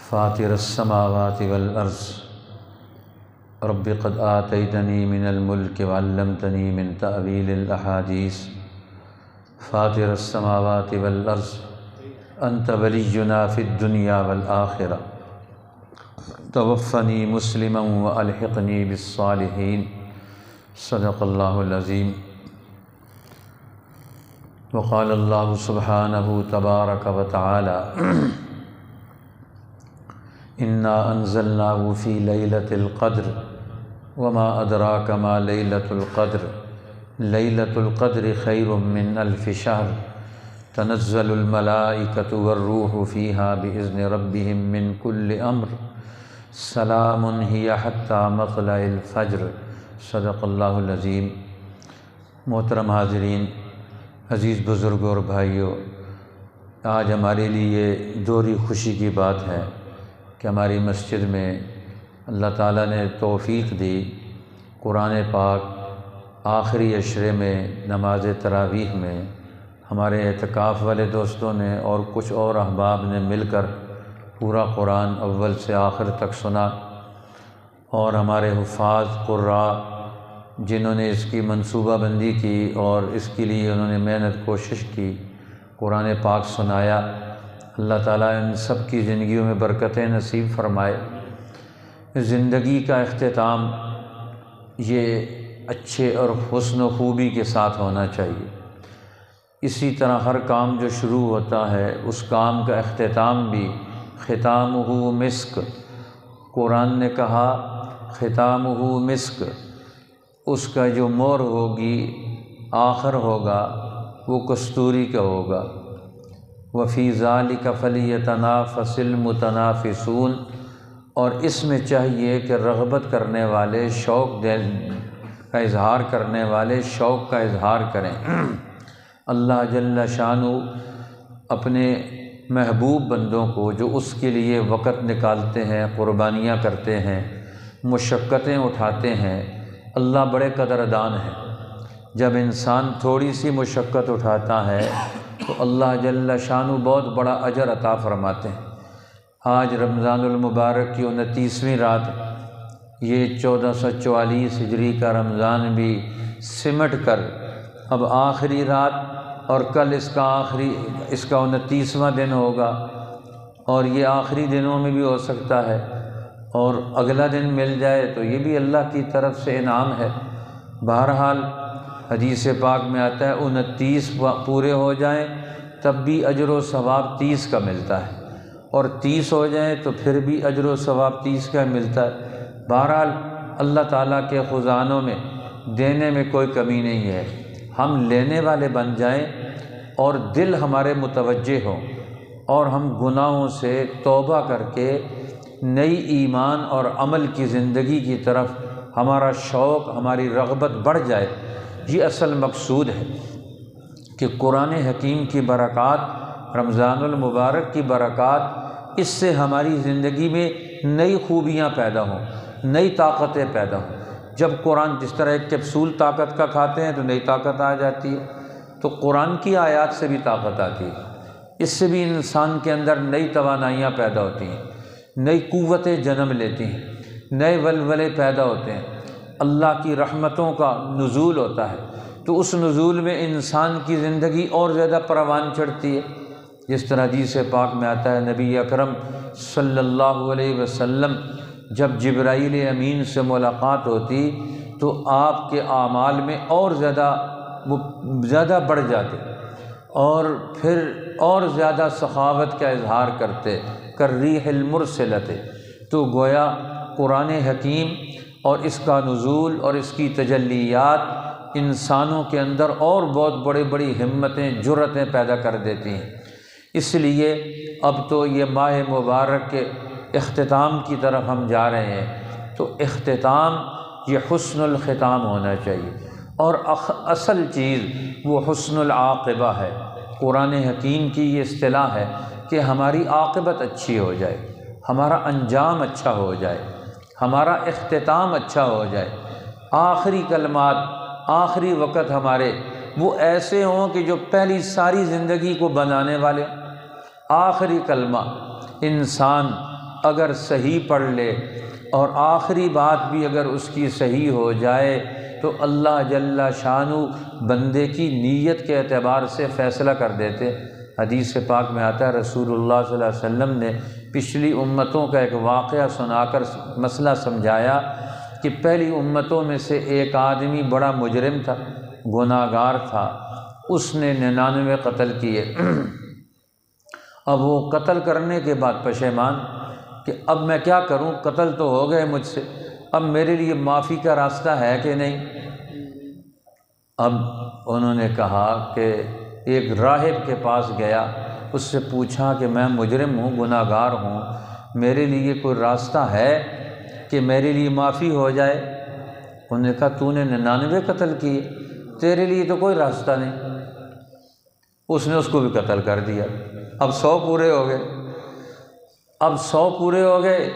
فاطر السماوات والارض رب قد آتيتني من الملك وعلمتني من تأويل الأحاديث فاطر السماوات والارض انت ولينا في الدنيا والآخرة توفني مسلما والحقني بالصالحين صدق الله العظيم. وقال الله سبحانه تبارك وتعالى إنا أنزلناه في ليلة القدر وما أدراك ما ليلة القدر ليلة القدر خير من ألف شهر تنزل الملائكة والروح فيها بإذن ربهم من كل أمر سلام هي حتى مطلع الفجر صدق اللہ العظیم. محترم حاضرین، عزیز بزرگوں اور بھائیوں، آج ہمارے لیے دوہری خوشی کی بات ہے کہ ہماری مسجد میں اللہ تعالیٰ نے توفیق دی قرآن پاک آخری عشرے میں نماز تراویح میں ہمارے اعتکاف والے دوستوں نے اور کچھ اور احباب نے مل کر پورا قرآن اول سے آخر تک سنا، اور ہمارے حفاظ قراء جنہوں نے اس کی منصوبہ بندی کی اور اس کے لیے انہوں نے محنت کوشش کی، قرآن پاک سنایا. اللہ تعالیٰ ان سب کی زندگیوں میں برکتیں نصیب فرمائے. زندگی کا اختتام یہ اچھے اور حسن و خوبی کے ساتھ ہونا چاہیے. اسی طرح ہر کام جو شروع ہوتا ہے اس کام کا اختتام بھی ختامہ مسک. قرآن نے کہا ختامہ مسک، اس کا جو مور ہوگی آخر ہوگا وہ کستوری کا ہوگا. وفی ذالک فلیتنافس المتنافسون، اور اس میں چاہیے کہ رغبت کرنے والے شوق کا اظہار کرنے والے شوق کا اظہار کریں. اللہ جل شانہ اپنے محبوب بندوں کو جو اس کے لیے وقت نکالتے ہیں، قربانیاں کرتے ہیں، مشقتیں اٹھاتے ہیں، اللہ بڑے قدردان ہیں. جب انسان تھوڑی سی مشقت اٹھاتا ہے تو اللہ جل شانہ بہت بڑا اجر عطا فرماتے ہیں. آج رمضان المبارک کی 29ویں رات، یہ 1444 ہجری کا رمضان بھی سمٹ کر اب آخری رات، اور کل اس کا 29واں دن ہوگا، اور یہ آخری دنوں میں بھی ہو سکتا ہے، اور اگلا دن مل جائے تو یہ بھی اللہ کی طرف سے انعام ہے. بہرحال حدیث پاک میں آتا ہے 29 پورے ہو جائیں تب بھی اجر و ثواب 30 کا ملتا ہے، اور 30 ہو جائیں تو پھر بھی اجر و ثواب 30 کا ملتا ہے. بہرحال اللہ تعالیٰ کے خزانوں میں دینے میں کوئی کمی نہیں ہے. ہم لینے والے بن جائیں اور دل ہمارے متوجہ ہوں، اور ہم گناہوں سے توبہ کر کے نئی ایمان اور عمل کی زندگی کی طرف ہمارا شوق، ہماری رغبت بڑھ جائے. یہ اصل مقصود ہے کہ قرآن حکیم کی برکات، رمضان المبارک کی برکات، اس سے ہماری زندگی میں نئی خوبیاں پیدا ہوں، نئی طاقتیں پیدا ہوں. جب قرآن جس طرح ایک کیپسول طاقت کا کھاتے ہیں تو نئی طاقت آ جاتی ہے، تو قرآن کی آیات سے بھی طاقت آتی ہے. اس سے بھی انسان کے اندر نئی توانائیاں پیدا ہوتی ہیں، نئی قوتیں جنم لیتی ہیں، نئے ولولے پیدا ہوتے ہیں، اللہ کی رحمتوں کا نزول ہوتا ہے. تو اس نزول میں انسان کی زندگی اور زیادہ پروان چڑھتی ہے. جس طرح حدیث پاک میں آتا ہے نبی اکرم صلی اللہ علیہ وسلم جب جبرائیل امین سے ملاقات ہوتی تو آپ کے اعمال میں اور زیادہ بڑھ جاتے، اور پھر اور زیادہ سخاوت کا اظہار کرتے، کالریح المرسلۃ. تو گویا قرآن حکیم اور اس کا نزول اور اس کی تجلیات انسانوں کے اندر اور بہت بڑی ہمتیں، جرأتیں پیدا کر دیتی ہیں. اس لیے اب تو یہ ماہ مبارک کے اختتام کی طرف ہم جا رہے ہیں، تو اختتام یہ حسن الختام ہونا چاہیے، اور اصل چیز وہ حسن العاقبہ ہے. قرآن حکیم کی یہ اصطلاح ہے کہ ہماری عاقبت اچھی ہو جائے، ہمارا انجام اچھا ہو جائے، ہمارا اختتام اچھا ہو جائے. آخری کلمات، آخری وقت ہمارے وہ ایسے ہوں کہ جو پہلی ساری زندگی کو بنانے والے. آخری کلمہ انسان اگر صحیح پڑھ لے اور آخری بات بھی اگر اس کی صحیح ہو جائے تو اللہ جل شانہ بندے کی نیت کے اعتبار سے فیصلہ کر دیتے۔ حدیث پاک میں آتا ہے رسول اللہ صلی اللہ علیہ وسلم نے پچھلی امتوں کا ایک واقعہ سنا کر مسئلہ سمجھایا کہ پہلی امتوں میں سے ایک آدمی بڑا مجرم تھا، گناہ گار تھا، اس نے 99 قتل کیے۔ اب وہ قتل کرنے کے بعد پشیمان کہ اب میں کیا کروں، قتل تو ہو گئے مجھ سے، اب میرے لیے معافی کا راستہ ہے کہ نہیں؟ اب انہوں نے کہا کہ ایک راہب کے پاس گیا، اس سے پوچھا کہ میں مجرم ہوں، گناہ گار ہوں، میرے لیے کوئی راستہ ہے کہ میرے لیے معافی ہو جائے؟ انہوں نے کہا تو نے 99 قتل کیے، تیرے لیے تو کوئی راستہ نہیں۔ اس نے اس کو بھی قتل کر دیا۔ اب 100 پورے ہو گئے، اب 100 پورے ہو گئے،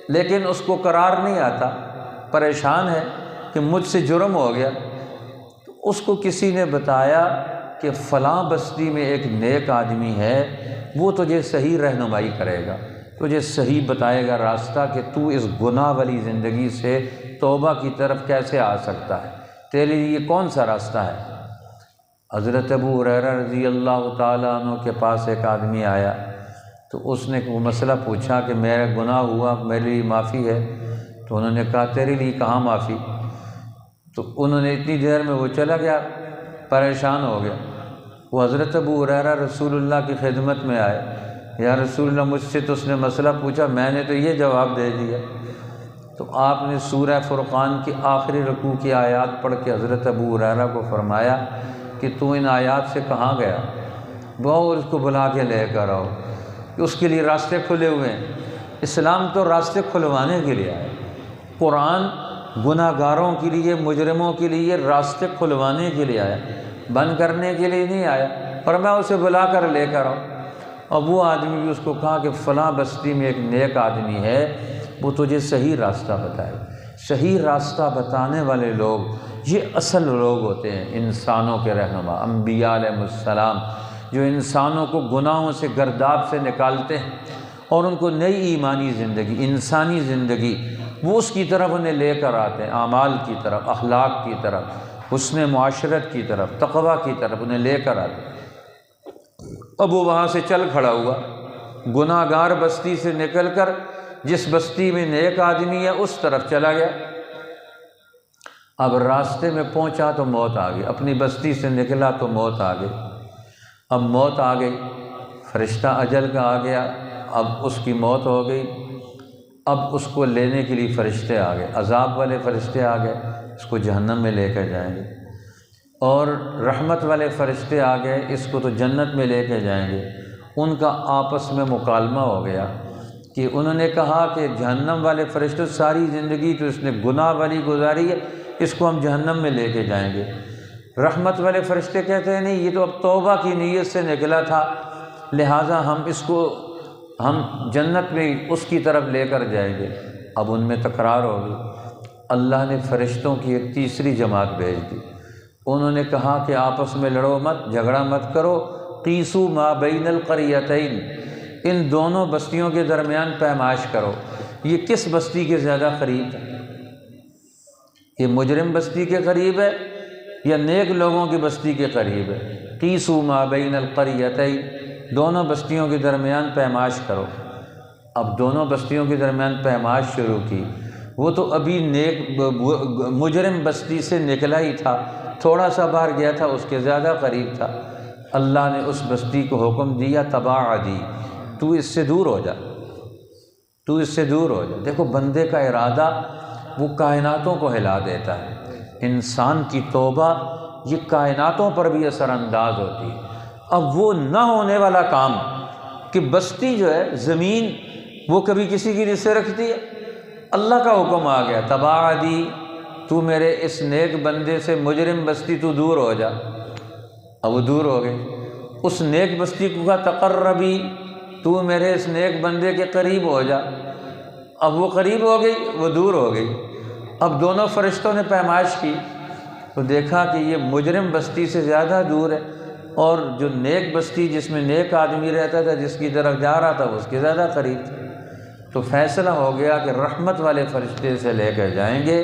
لیکن اس کو قرار نہیں آتا، پریشان ہے کہ مجھ سے جرم ہو گیا۔ تو اس کو کسی نے بتایا کہ فلاں بستی میں ایک نیک آدمی ہے، وہ تجھے صحیح رہنمائی کرے گا، تجھے صحیح بتائے گا راستہ کہ تو اس گناہ والی زندگی سے توبہ کی طرف کیسے آ سکتا ہے، تیرے لیے کون سا راستہ ہے۔ حضرت ابو ہریرہ رضی اللہ تعالیٰ عنہ کے پاس ایک آدمی آیا تو اس نے وہ مسئلہ پوچھا کہ میرا گناہ ہوا، میرے لیے معافی ہے؟ تو انہوں نے کہا تیرے لیے کہاں معافی؟ تو انہوں نے اتنی دیر میں وہ چلا گیا، پریشان ہو گیا۔ وہ حضرت ابو ہریرہ رسول اللہ کی خدمت میں آئے، یا رسول اللہ مجھ سے تو اس نے مسئلہ پوچھا، میں نے تو یہ جواب دے دیا۔ تو آپ نے سورہ فرقان کی آخری رکوع کی آیات پڑھ کے حضرت ابو ہریرہ کو فرمایا کہ تو ان آیات سے کہاں گیا، بہت اس کو بلا کے لے کر آؤ، کہ اس کے لیے راستے کھلے ہوئے ہیں۔ اسلام تو راستے کھلوانے کے لیے آیا، قرآن گناہ گاروں کے لیے، مجرموں کے لیے راستے کھلوانے کے لیے آیا، بند کرنے کے لیے نہیں آیا۔ اور میں اسے بلا کر لے کر آؤں۔ اور وہ آدمی بھی اس کو کہا کہ فلاں بستی میں ایک نیک آدمی ہے، وہ تجھے صحیح راستہ بتائے۔ صحیح راستہ بتانے والے لوگ یہ اصل لوگ ہوتے ہیں، انسانوں کے رہنما، انبیاء علیہ السلام، جو انسانوں کو گناہوں سے، گرداب سے نکالتے ہیں اور ان کو نئی ایمانی زندگی، انسانی زندگی، وہ اس کی طرف انہیں لے کر آتے ہیں، اعمال کی طرف، اخلاق کی طرف، حسن معاشرت کی طرف، تقویٰ کی طرف انہیں لے کر آتے ہیں۔ اب وہ وہاں سے چل کھڑا ہوا، گناہ گار بستی سے نکل کر جس بستی میں نیک آدمی ہے اس طرف چلا گیا۔ اب راستے میں پہنچا تو موت آ گئی، اپنی بستی سے نکلا تو موت آ گئی۔ اب موت آ گئی، فرشتہ اجل کا آ گیا، اب اس کی موت ہو گئی۔ اب اس کو لینے کے لیے فرشتے آ گئے، عذاب والے فرشتے آ گئے، اس کو جہنم میں لے کر جائیں گے، اور رحمت والے فرشتے آ گئے، اس کو تو جنت میں لے کے جائیں گے۔ ان کا آپس میں مکالمہ ہو گیا کہ انہوں نے کہا کہ جہنم والے فرشتے، ساری زندگی تو اس نے گناہ والی گزاری ہے، اس کو ہم جہنم میں لے کے جائیں گے۔ رحمت والے فرشتے کہتے ہیں نہیں، یہ تو اب توبہ کی نیت سے نکلا تھا، لہٰذا ہم جنت میں اس کی طرف لے کر جائیں گے۔ اب ان میں تکرار ہوگی۔ اللہ نے فرشتوں کی ایک تیسری جماعت بھیج دی، انہوں نے کہا کہ آپس میں لڑو مت، جھگڑا مت کرو، قیسوا ما بین القریتین، ان دونوں بستیوں کے درمیان پیمائش کرو، یہ کس بستی کے زیادہ قریب ہے؟ یہ مجرم بستی کے قریب ہے یا نیک لوگوں کی بستی کے قریب ہے؟ قیسوا ما بین القریتین، دونوں بستیوں کے درمیان پیمائش کرو۔ اب دونوں بستیوں کے درمیان پیمائش شروع کی، وہ تو ابھی نیک مجرم بستی سے نکلا ہی تھا، تھوڑا سا باہر گیا تھا، اس کے زیادہ قریب تھا۔ اللہ نے اس بستی کو حکم دیا تباعدی، تو اس سے دور ہو جا، تو اس سے دور ہو جا۔ دیکھو بندے کا ارادہ وہ کائناتوں کو ہلا دیتا ہے۔ انسان کی توبہ یہ کائناتوں پر بھی اثر انداز ہوتی ہے۔ اب وہ نہ ہونے والا کام کہ بستی جو ہے، زمین، وہ کبھی کسی کی نسبت رکھتی ہے؟ اللہ کا حکم آ گیا تباعدی، تو میرے اس نیک بندے سے، مجرم بستی تو دور ہو جا۔ اب وہ دور ہو گئی۔ اس نیک بستی کو کہا تقربی، تو میرے اس نیک بندے کے قریب ہو جا۔ اب وہ قریب ہو گئی، وہ دور ہو گئی۔ اب دونوں فرشتوں نے پیمائش کی تو دیکھا کہ یہ مجرم بستی سے زیادہ دور ہے، اور جو نیک بستی جس میں نیک آدمی رہتا تھا، جس کی طرف جا رہا تھا، وہ اس کے زیادہ قریب تھا۔ تو فیصلہ ہو گیا کہ رحمت والے فرشتے سے لے کر جائیں گے،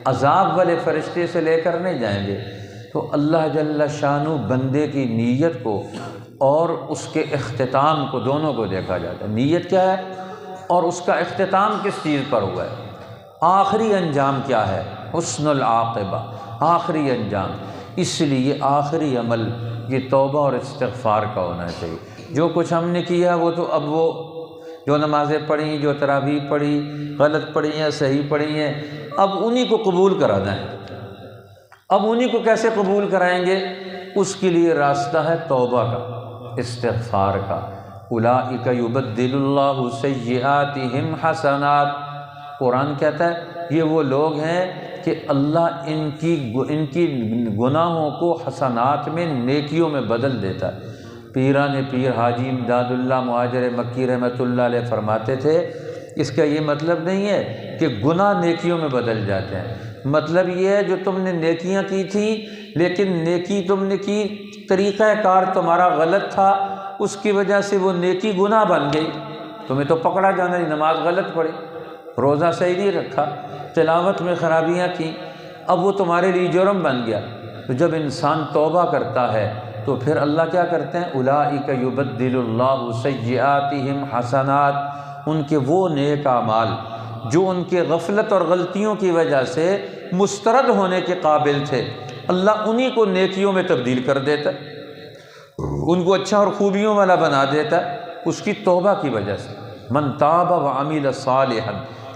عذاب والے فرشتے سے لے کر نہیں جائیں گے۔ تو اللہ جل شانہ بندے کی نیت کو اور اس کے اختتام کو دونوں کو دیکھا جاتا ہے۔ نیت کیا ہے اور اس کا اختتام کس چیز پر ہوا ہے، آخری انجام کیا ہے، حسن العاقبہ، آخری انجام۔ اس لیے آخری عمل یہ توبہ اور استغفار کا ہونا چاہیے۔ جو کچھ ہم نے کیا وہ تو اب وہ جو نمازیں پڑھی، جو تراویح پڑھی، غلط پڑھی ہیں صحیح پڑھی ہیں، اب انہی کو قبول کرانا ہے۔ اب انہی کو کیسے قبول کرائیں گے؟ اس کے لیے راستہ ہے توبہ کا، استغفار کا۔ اولئک یبدل اللہ سیئاتہم حسنات، قرآن کہتا ہے یہ وہ لوگ ہیں کہ اللہ ان کی گناہوں کو حسنات میں، نیکیوں میں بدل دیتا ہے۔ پیران پیر حاجی امداد اللہ مہاجر مکی رحمۃ اللہ علیہ فرماتے تھے اس کا یہ مطلب نہیں ہے کہ گناہ نیکیوں میں بدل جاتے ہیں، مطلب یہ ہے جو تم نے نیکیاں کی تھیں لیکن نیکی تم نے کی، طریقہ کار تمہارا غلط تھا، اس کی وجہ سے وہ نیکی گناہ بن گئی، تمہیں تو پکڑا جانا، نماز غلط پڑھی، روزہ صحیح نہیں رکھا، تلاوت میں خرابیاں کی، اب وہ تمہارے لیے جرم بن گیا۔ تو جب انسان توبہ کرتا ہے تو پھر اللہ کیا کرتے ہیں، اولئک یبدل اللہ سیئاتہم حسنات، ان کے وہ نیک اعمال جو ان کے غفلت اور غلطیوں کی وجہ سے مسترد ہونے کے قابل تھے، اللہ انہی کو نیکیوں میں تبدیل کر دیتا ہے، ان کو اچھا اور خوبیوں والا بنا دیتا ہے اس کی توبہ کی وجہ سے۔ من تاب وعمل صالحا،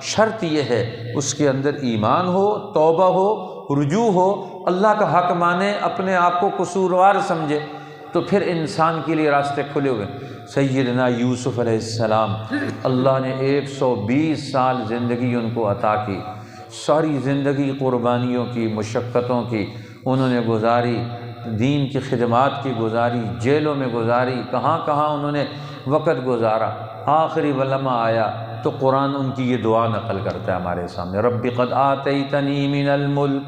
شرط یہ ہے اس کے اندر ایمان ہو، توبہ ہو، رجوع ہو، اللہ کا حق مانے، اپنے آپ کو قصوروار سمجھے، تو پھر انسان کے لیے راستے کھلے ہوئے۔ سیدنا یوسف علیہ السلام، اللہ نے 120 سال زندگی ان کو عطا کی، ساری زندگی قربانیوں کی، مشقتوں کی انہوں نے گزاری، دین کی خدمات کی گزاری، جیلوں میں گزاری، کہاں کہاں انہوں نے وقت گزارا۔ آخری لمحہ آیا تو قرآن ان کی یہ دعا نقل کرتا ہے ہمارے سامنے، رب قد آتیتنی من الملک،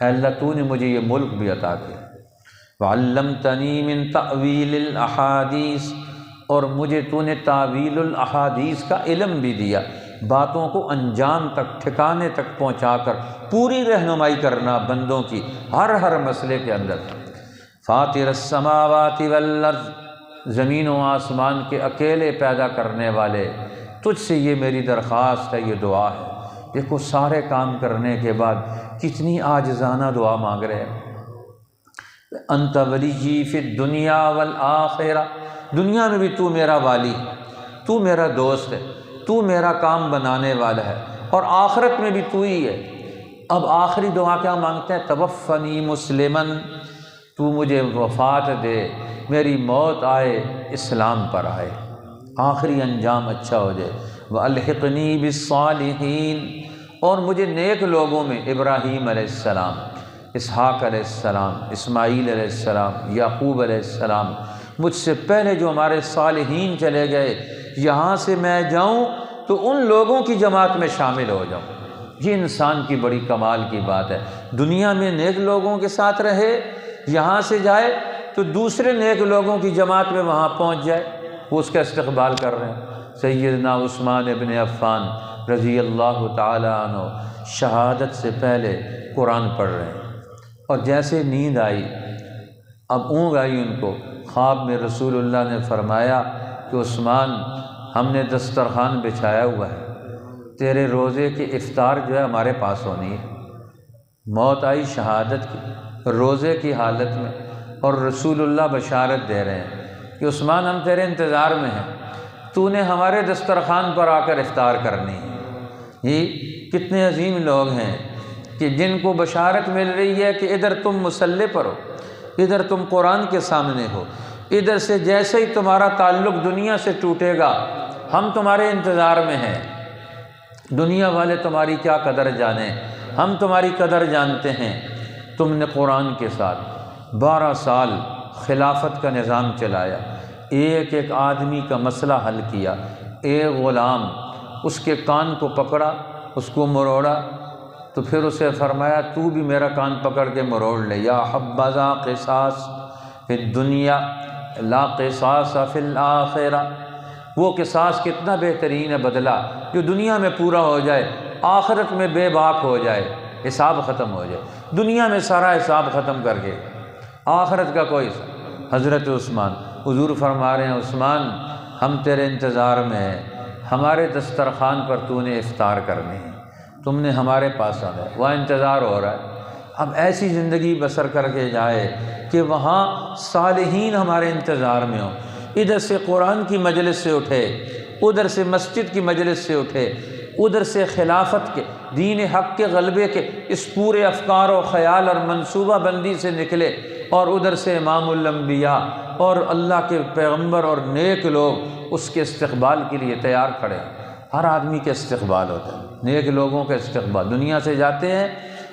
اے اللہ تو نے مجھے یہ ملک بھی عطا کیا، وعلمتنی من تأویل الاحادیث، اور مجھے تو نے تاویل الاحادیث کا علم بھی دیا، باتوں کو انجام تک، ٹھکانے تک پہنچا کر پوری رہنمائی کرنا بندوں کی ہر مسئلے کے اندر۔ فاطر السماوات والارض، زمین و آسمان کے اکیلے پیدا کرنے والے، تجھ سے یہ میری درخواست ہے، یہ دعا ہے۔ دیکھو سارے کام کرنے کے بعد کتنی عاجزانہ دعا مانگ رہے ہیں، انت ولی فی الدنیا والآخرہ، دنیا میں بھی تو میرا والی ہے، تو میرا دوست ہے، تو میرا کام بنانے والا ہے، اور آخرت میں بھی تو ہی ہے۔ اب آخری دعا کیا مانگتے ہیں، توفنی مسلمن، تو مجھے وفات دے، میری موت آئے اسلام پر آئے، آخری انجام اچھا ہو جائے، وَأَلْحِقْنِي بِالصَّالِحِينَ، اور مجھے نیک لوگوں میں، ابراہیم علیہ السلام، اسحاق علیہ السلام، اسماعیل علیہ السلام، یعقوب علیہ السلام، مجھ سے پہلے جو ہمارے صالحین چلے گئے، یہاں سے میں جاؤں تو ان لوگوں کی جماعت میں شامل ہو جاؤں۔ یہ انسان کی بڑی کمال کی بات ہے، دنیا میں نیک لوگوں کے ساتھ رہے، یہاں سے جائے تو دوسرے نیک لوگوں کی جماعت میں وہاں پہنچ جائے، وہ اس کا استقبال کر رہے ہیں۔ سیدنا عثمان ابن عفان رضی اللہ تعالی عنہ شہادت سے پہلے قرآن پڑھ رہے ہیں، اور جیسے نیند آئی، اب اونگ آئی ان کو، خواب میں رسول اللہ نے فرمایا کہ عثمان، ہم نے دسترخوان بچھایا ہوا ہے، تیرے روزے کی افطار جو ہے ہمارے پاس ہونی ہے۔ موت آئی شہادت کی، روزے کی حالت میں، اور رسول اللہ بشارت دے رہے ہیں کہ عثمان ہم تیرے انتظار میں ہیں، تو نے ہمارے دسترخوان پر آ کر افطار کرنی ہے۔ یہ کتنے عظیم لوگ ہیں کہ جن کو بشارت مل رہی ہے کہ ادھر تم مصلی پر ہو، ادھر تم قرآن کے سامنے ہو، ادھر سے جیسے ہی تمہارا تعلق دنیا سے ٹوٹے گا ہم تمہارے انتظار میں ہیں، دنیا والے تمہاری کیا قدر جانیں، ہم تمہاری قدر جانتے ہیں۔ تم نے قرآن کے ساتھ 12 سال خلافت کا نظام چلایا، ایک ایک آدمی کا مسئلہ حل کیا، ایک غلام اس کے کان کو پکڑا، اس کو مروڑا، تو پھر اسے فرمایا تو بھی میرا کان پکڑ کے مروڑ لے، یا حبذا قصاص فی الدنیا لا قصاص فی الآخرہ، وہ قصاص کتنا بہترین ہے بدلہ، جو دنیا میں پورا ہو جائے، آخرت میں بے باک ہو جائے، حساب ختم ہو جائے، دنیا میں سارا حساب ختم کر کے آخرت کا کوئی حساب۔ حضرت عثمان، حضور فرما رہے ہیں عثمان ہم تیرے انتظار میں ہیں، ہمارے دسترخوان پر تو نے افطار کرنی ہے، تم نے ہمارے پاس آنا ہے، وہاں انتظار ہو رہا ہے۔ اب ایسی زندگی بسر کر کے جائے کہ وہاں صالحین ہمارے انتظار میں ہوں، ادھر سے قرآن کی مجلس سے اٹھے، ادھر سے مسجد کی مجلس سے اٹھے، ادھر سے خلافت کے، دین حق کے غلبے کے اس پورے افکار و خیال اور منصوبہ بندی سے نکلے، اور ادھر سے امام الانبیاء اور اللہ کے پیغمبر اور نیک لوگ اس کے استقبال کے لیے تیار کھڑے ہیں۔ ہر آدمی کا استقبال ہوتا ہے، نیک لوگوں کا استقبال، دنیا سے جاتے ہیں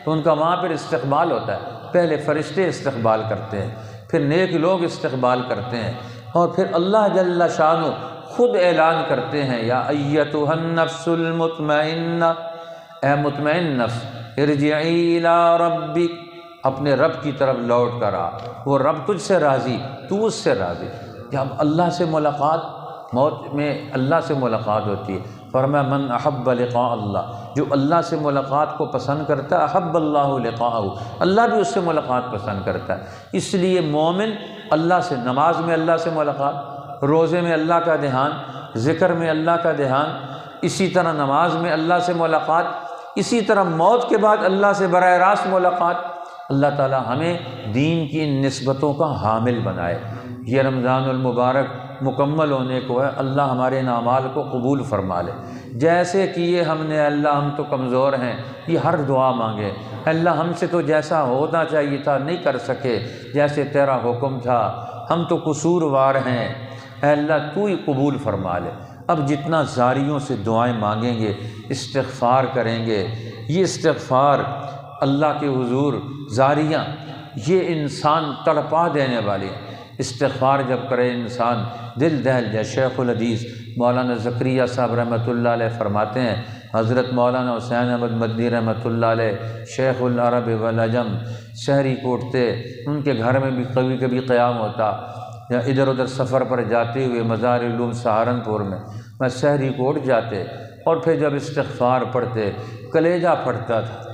تو ان کا وہاں پر استقبال ہوتا ہے، پہلے فرشتے استقبال کرتے ہیں، پھر نیک لوگ استقبال کرتے ہیں، اور پھر اللہ جل شانہ خود اعلان کرتے ہیں یا ایتھا النفس المطمئنہ، اے مطمئن نفس ارجعی الی ربک، اپنے رب کی طرف لوٹ کر آ، وہ رب تجھ سے راضی، تو اس سے راضی۔ جب اللہ سے ملاقات، موت میں اللہ سے ملاقات ہوتی ہے، فرمایا من احب لقاء اللہ، جو اللہ سے ملاقات کو پسند کرتا ہے احب اللہ لقاءہ، اللہ بھی اس سے ملاقات پسند کرتا ہے۔ اس لیے مومن اللہ سے، نماز میں اللہ سے ملاقات، روزے میں اللہ کا دھیان، ذکر میں اللہ کا دھیان، اسی طرح نماز میں اللہ سے ملاقات، اسی طرح موت کے بعد اللہ سے براہ راست ملاقات۔ اللہ تعالی ہمیں دین کی ان نسبتوں کا حامل بنائے۔ یہ رمضان المبارک مکمل ہونے کو ہے، اللہ ہمارے ان اعمال کو قبول فرما لے۔ جیسے کیے ہم نے، اللہ ہم تو کمزور ہیں، یہ ہر دعا مانگے، اللہ ہم سے تو جیسا ہونا چاہیے تھا نہیں کر سکے، جیسے تیرا حکم تھا، ہم تو قصوروار ہیں، اے اللہ تو ہی قبول فرما لے۔ اب جتنا زاریوں سے دعائیں مانگیں گے، استغفار کریں گے، یہ استغفار اللہ کے حضور زاریاں یہ انسان تڑپا دینے والی ہیں۔ استغفار جب کرے انسان دل دہل جائے۔ شیخ الحدیث مولانا زکریا صاحب رحمۃ اللہ علیہ فرماتے ہیں، حضرت مولانا حسین احمد مدنی رحمۃ اللہ علیہ شیخ العرب والعجم سحری کوٹتے، ان کے گھر میں بھی کبھی کبھی قیام ہوتا، یا ادھر ادھر سفر پر جاتے ہوئے مزار علوم سہارنپور میں سحری کوٹ جاتے، اور پھر جب استغفار پڑھتے کلیجہ پھٹتا تھا۔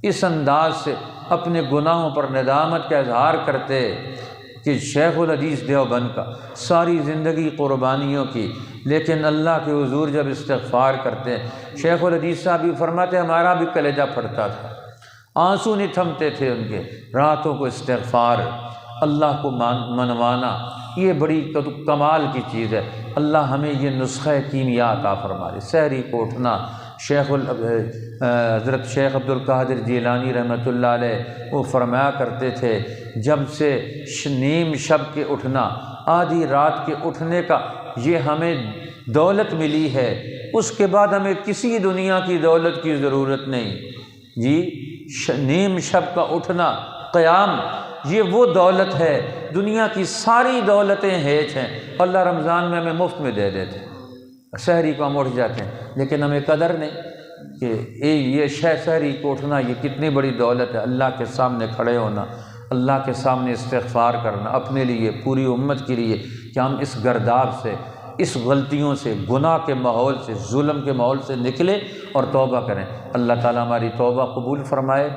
اس انداز سے اپنے گناہوں پر ندامت کا اظہار کرتے کہ شیخ الحدیث دیوبند کا ساری زندگی قربانیوں کی، لیکن اللہ کے حضور جب استغفار کرتے، شیخ الحدیث صاحب بھی فرماتے ہمارا بھی کلیجہ پھٹتا تھا، آنسو نہیں تھمتے تھے ان کے، راتوں کو استغفار، اللہ کو منوانا، یہ بڑی کمال کی چیز ہے۔ اللہ ہمیں یہ نسخہ کیمیا عطا فرما دے۔ سحری کو اٹھنا، حضرت شیخ عبد القادر جیلانی رحمۃ اللہ علیہ وہ فرمایا کرتے تھے، جب سے نیم شب کے اٹھنا، آدھی رات کے اٹھنے کا یہ ہمیں دولت ملی ہے، اس کے بعد ہمیں کسی دنیا کی دولت کی ضرورت نہیں جی۔ نیم شب کا اٹھنا، قیام، یہ وہ دولت ہے، دنیا کی ساری دولتیں ہیچ ہیں، اللہ رمضان میں ہمیں مفت میں دے دیتے ہیں۔ سحری کو ہم اٹھ جاتے ہیں، لیکن ہمیں قدر نہیں کہ یہ سحری کو اٹھنا یہ کتنی بڑی دولت ہے۔ اللہ کے سامنے کھڑے ہونا، اللہ کے سامنے استغفار کرنا اپنے لیے، پوری امت کے لیے، کہ ہم اس گرداب سے، اس غلطیوں سے، گناہ کے ماحول سے، ظلم کے ماحول سے نکلیں اور توبہ کریں۔ اللہ تعالیٰ ہماری توبہ قبول فرمائے،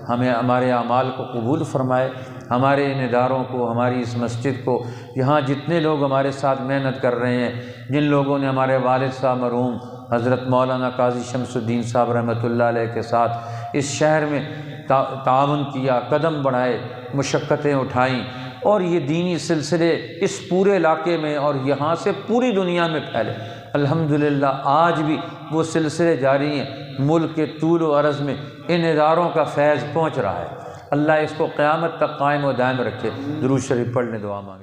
ہمیں ہمارے اعمال کو قبول فرمائے، ہمارے ان اداروں کو، ہماری اس مسجد کو، یہاں جتنے لوگ ہمارے ساتھ محنت کر رہے ہیں، جن لوگوں نے ہمارے والد صاحب مرحوم حضرت مولانا قاضی شمس الدین صاحب رحمۃ اللہ علیہ کے ساتھ اس شہر میں تعاون کیا، قدم بڑھائے، مشقتیں اٹھائیں، اور یہ دینی سلسلے اس پورے علاقے میں اور یہاں سے پوری دنیا میں پھیلے۔ الحمدللہ آج بھی وہ سلسلے جاری ہیں، ملک کے طول و عرض میں ان اداروں کا فیض پہنچ رہا ہے۔ اللہ اس کو قیامت تک قائم و دائم رکھے۔ درود شریف پڑھ لیں، دعا مانگیں۔